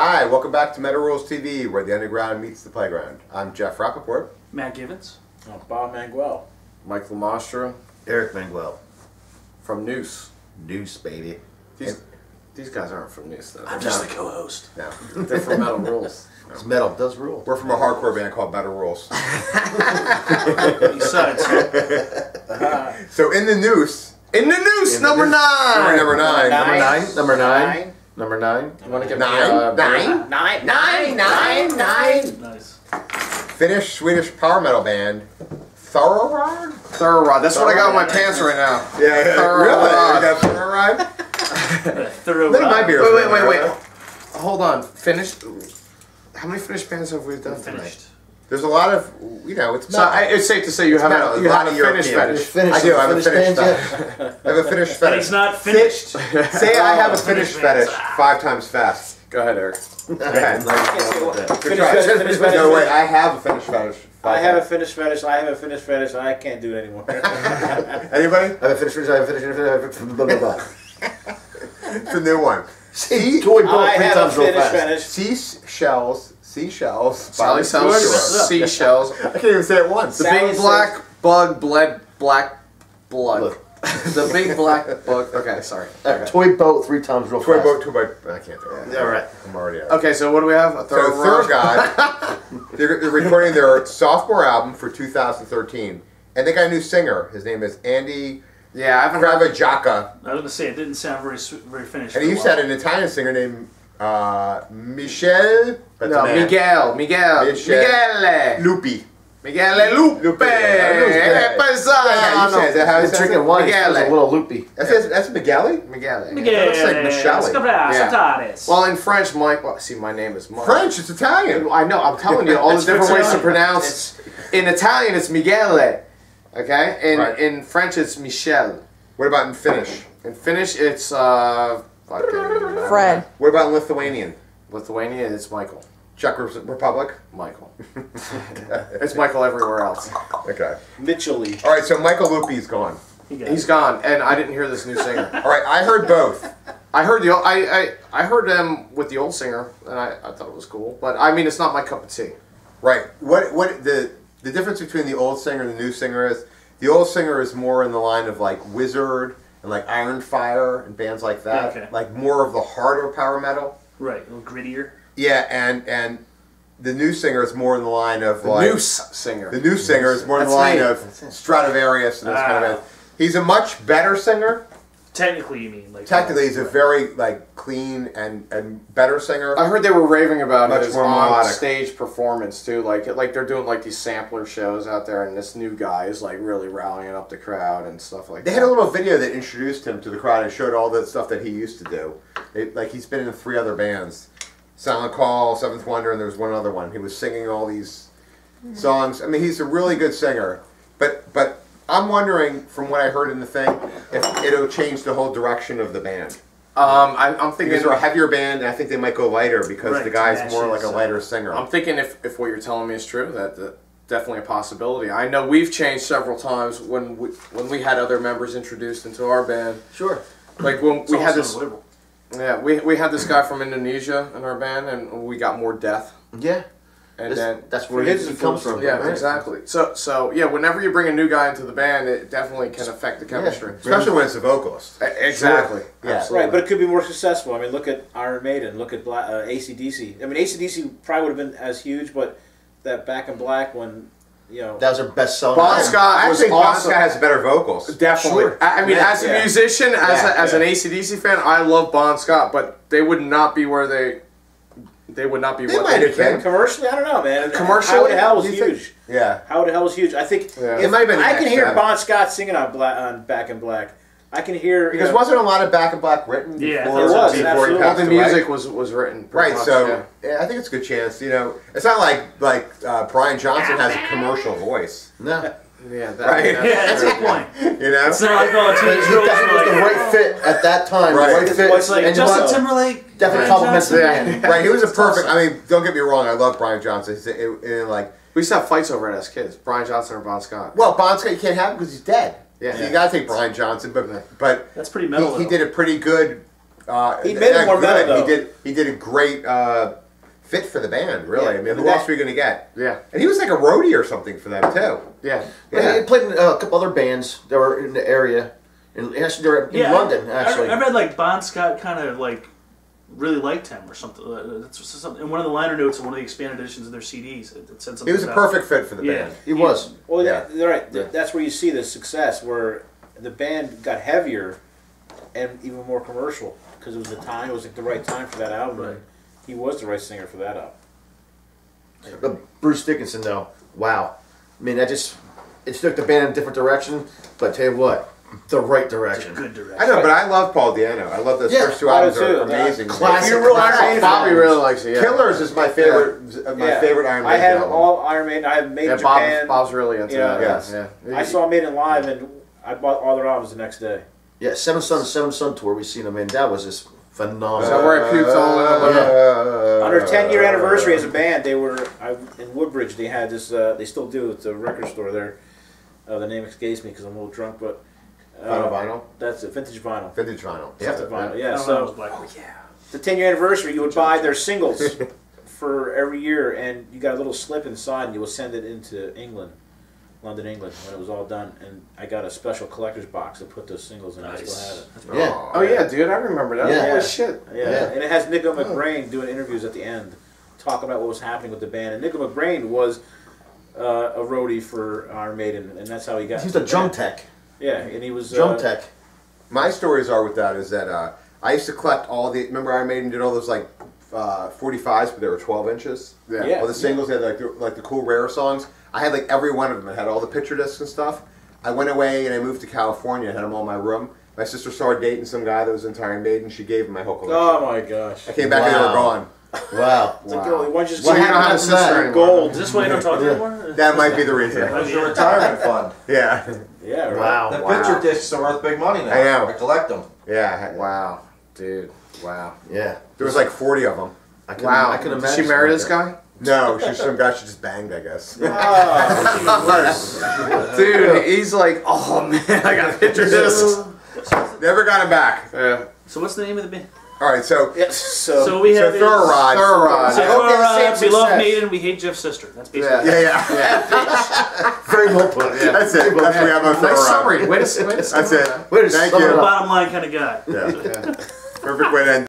Hi, welcome back to Metal Rules TV, where the underground meets the playground. I'm Jeff Rappaport. Matt Givens. Bob Manguel. Michael Mostra. Eric Manguel. From Nuse. Nuse, baby. These guys aren't from Nuse, though. I'm just the co-host. No. They're from Metal Rules. It's metal does rule. We're from a hardcore band called Metal Rules. Besides, So in the Noose. In the Nuse, number 9! Number 9. Number 9. Number 9. You want to get Nine? nice. Finnish Swedish power metal band Thaurorod? Thaurorod. That's what I got on my pants right now. Yeah, Thaurorod. Really? You got Thaurorod? Thorough. I think my beer. Wait. Hold on. Finnish. How many Finnish bands have we done tonight? Finished. There's a lot of, you know, it's So metal. it's safe to say you have metal. a There's a lot Finnish of fetish. Finish I do, I have a Finnish bands fetish. I have a Finnish But fetish. he's not finished. Say I have a Finnish fetish 5 times fast. Go ahead, Eric. Go ahead. Finish fetish. No, wait, I have a Finnish fetish. I have a Finnish fetish. I have a Finnish fetish. I can't do it anymore. Anybody? I have a finish. I have a finish. Blah, blah, blah. It's a new one. Toy boat I 3 have a times real Finnish fast. fetish. Seashells. Sally sells seashells. I can't even say it once. The Sally big black bug bled black blood. Look. The big black bug. Okay, sorry. Toy boat 3 times real Toy fast. boat. I can't do it. All right. I'm already out. Okay, so what do we have? A So Third God, they're recording their sophomore album for 2013, and they got a new singer. His name is Andy Yeah, I haven't heard. Kravajaka, I was going to say, it didn't sound very finished. and he used to have an Italian singer named Michele. That's a No, man. Miguele. Lupi. Miguele Lupe. Lupe. Eh, Yeah, you say, is that how he says Drinking it? wine, Miguel. it's a little loopy. That's Miguel? Miguele. Miguel. looks like Michele. Scapra. Well, in French, Mike. Well, see, my name is Mike. French, it's Italian. I know. I'm telling you all the It's different ways to Italian. pronounce. In Italian, it's Miguele. Okay. Right. In French, it's Michel. What about in Finnish? In Finnish, it's Fred. What about in Lithuanian? Lithuania, it's Michael. Czech Republic? Michael. It's Michael everywhere else. Okay. Mitchell-y. All right, so Michael Lupi's gone. He's gone, and I didn't hear this new singer. All right, I heard both. I heard the old, I heard them with the old singer, and I thought it was cool. But I mean, it's not my cup of tea. Right. What the difference between the old singer and the new singer is? The old singer is more in the line of like Wizard and like Iron Fire and bands like that. Okay. Like more of the harder power metal. Right, a little grittier. Yeah, and the new singer is more in the line of The like Nuse singer. the new singer is more in the That's line me. of Stradivarius and those kind of Ah. bands. He's a much better singer. Technically, you mean? Like, Technically, he's a very like clean and better singer. I heard they were raving about Much his more on melodic. stage performance too. Like they're doing like these sampler shows out there, and this new guy is like really rallying up the crowd and stuff like They that. had a little video that introduced him to the crowd and showed all the stuff that he used to do. Like he's been in 3 other bands, Silent Call, Seventh Wonder, and there was one other one. He was singing all these songs. I mean, he's a really good singer. But I'm wondering, from what I heard in the thing, if it'll change the whole direction of the band. I'm thinking Because they're a heavier band, and I think they might go lighter because Right, the guy's to more match like a his, lighter singer. I'm thinking if what you're telling me is true, that definitely a possibility. I know we've changed several times when we had other members introduced into our band. Sure. Like when It's we had also this. liberal. Yeah, we had this guy from Indonesia in our band, and we got more death. Yeah. And then That's where his comes from. yeah, right? exactly. So yeah, whenever you bring a new guy into the band, it definitely can affect the chemistry. Especially when it's a vocalist. Exactly. Yeah. Absolutely. Right, but it could be more successful. I mean, look at Iron Maiden. Look at AC/DC. I mean, AC/DC probably would have been as huge, but that Back in Black when, you know... That was their best song. Bon Scott I was think Bon awesome. Scott has better vocals. Definitely. Sure. I mean, Yeah, as a yeah. musician, as an Yeah. AC/DC fan, I love Bon Scott, but they would not be where they would not be They what might they have been. Commercially, I don't know, man. Commercially? How the Hell was You think- huge. Yeah. How the Hell was huge. I think Yeah. if It might have been the I can next hear step. Bon Scott singing on Back in Black. I can hear... Because wasn't a lot of Back in Black written Yeah, before, it was, before he absolutely. All passed the away? music was written. pretty Right, much, so yeah. yeah, I think it's a good chance. You know, it's not like Brian Johnson has a commercial voice. No. Yeah, Right. Yeah, that's a good point. You know, It's not like going to But his he girls definitely was the like, right fit at that time. Right. The right fit. It's like and Justin what- Timberlake. Definitely Brian compliments the Johnson. band. right? He was a perfect. I mean, don't get me wrong. I love Brian Johnson. Like, We used to have fights over it as kids. Brian Johnson or Bon Scott. well, Bon Scott you can't have him because he's dead. Yeah. So you got to take Brian Johnson, but That's pretty metal. he though. did a pretty good He made it more good. meta, though. He did a great fit for the band. Really, Yeah, I mean, who else were you going to get? Yeah. And he was like a roadie or something for them too. Yeah. Yeah. He played in a couple other bands that were in the area. And actually, they were in London, actually. I read like Bon Scott kind of like really liked him or something. That's something. In one of the liner notes of one of the expanded editions of their CDs, it said something. He was a perfect fit for the Yeah. band. He was. Well, Yeah. they're right. That's where you see the success, where the band got heavier and even more commercial because it was the time. It was like the right time for that album. Right. And he was the right singer for that album. But Bruce Dickinson, though, wow. I mean, it took the band in a different direction, but tell you what, the right It's a direction. good direction. I know, but I love Paul Diano. I love those Yeah, first two I do albums. Are too. amazing. Classic. If you're real Iron Maiden Bobby fan, really likes it. Yeah. Killers is my favorite. My favorite Iron Maiden I have album. all Iron Maiden. I have Made Yeah, in Japan. Bob's really into Yeah. that. Yes. Yeah. I saw Maiden live, and I bought all their albums the next day. Yeah, Seven Sun tour, we seen him in. That was just phenomenal. Is that where I puked all over? On their 10-year anniversary as a band, they were in Woodbridge. They had this. They still do. It's a record store there. The name escapes me because I'm a little drunk, but Vinyl? that's it. Vintage vinyl. Vintage vinyl. Vintage vinyl. I Yeah. don't know, I was So like, oh yeah. the 10-year anniversary, you would buy their singles for every year, and you got a little slip inside, and you would send it into England, London, England, when it was all done. And I got a special collector's box to put those singles in. I still have it. Yeah. Oh yeah, dude, I remember that. Yeah. Holy shit. Yeah, and it has Nico McBrain doing interviews at the end, talking about what was happening with the band. And Nico McBrain was a roadie for Iron Maiden, and that's how he got. He's into the the drum band. tech. Yeah, and he was Drum tech. My stories are with that is that I used to collect all the. Remember Iron Maiden did all those like 45s, but they were 12 inches. Yeah. All the singles had like the cool rare songs. I had like every one of them. I had all the picture discs and stuff. I went away and I moved to California. I had them all in my room. My sister started dating some guy that was into Iron Maiden. She gave him my whole collection. Oh my gosh! I came back and they were gone. Wow. It's like, why don't you just So you say don't have a happened to that? sister anymore. gold? Is this why you don't talk anymore? That might be the reason. It's a retirement fund. Yeah. Yeah, right. Wow. The picture discs are worth big money now. I know. I collect them. Yeah. Wow, dude. Wow. Yeah. There was like 40 of them. I can Did imagine. she marry this guy? No, she's some guy she just banged, I guess. Dude, he's like, oh man, I got picture discs. Never got him back. Yeah. So what's the name of the band? All right, so Yes. So we have Thaurorod. Thaurorod. So I hope they have the Thaurorod, same we love success. Maiden, we hate Jeff's sister. That's basically Yeah, yeah. Very well put. Yeah. That's it. That's what we have on Nice Thaurorod. summary. Wait a That's it. Way to Thank sum you. it a up. bottom line kind of guy. Yeah. Perfect way to end.